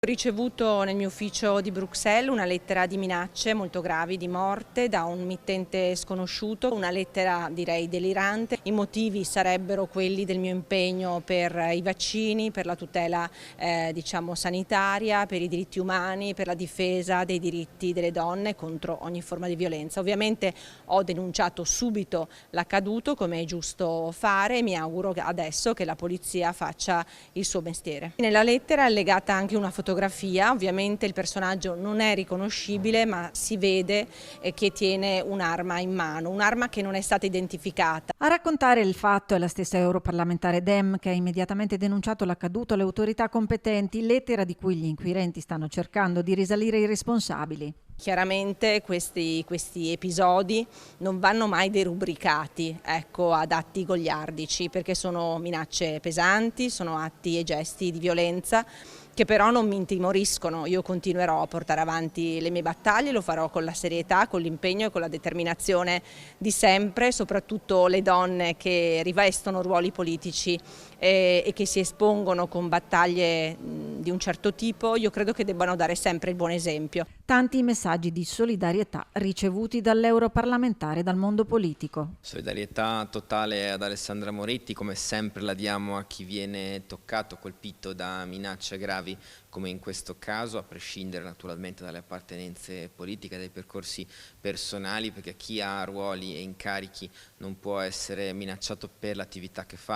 Ho ricevuto nel mio ufficio di Bruxelles una lettera di minacce molto gravi di morte da un mittente sconosciuto, una lettera direi delirante. I motivi sarebbero quelli del mio impegno per i vaccini, per la tutela sanitaria, per i diritti umani, per la difesa dei diritti delle donne contro ogni forma di violenza. Ovviamente ho denunciato subito l'accaduto, come è giusto fare, e mi auguro adesso che la polizia faccia il suo mestiere. Nella lettera è allegata anche una fotografia, ovviamente il personaggio non è riconoscibile, ma si vede che tiene un'arma in mano, un'arma che non è stata identificata. A raccontare il fatto è la stessa europarlamentare Dem, che ha immediatamente denunciato l'accaduto alle autorità competenti, lettera di cui gli inquirenti stanno cercando di risalire i responsabili. Chiaramente questi episodi non vanno mai derubricati, ad atti goliardici, perché sono minacce pesanti, sono atti e gesti di violenza che però non mi intimoriscono. Io continuerò a portare avanti le mie battaglie, lo farò con la serietà, con l'impegno e con la determinazione di sempre, soprattutto le donne che rivestono ruoli politici e che si espongono con battaglie di un certo tipo. Io credo che debbano dare sempre il buon esempio. Tanti messaggi di solidarietà ricevuti dall'europarlamentare e dal mondo politico. Solidarietà totale ad Alessandra Moretti, come sempre la diamo a chi viene toccato, colpito da minacce gravi come in questo caso, a prescindere naturalmente dalle appartenenze politiche, dai percorsi personali, perché chi ha ruoli e incarichi non può essere minacciato per l'attività che fa.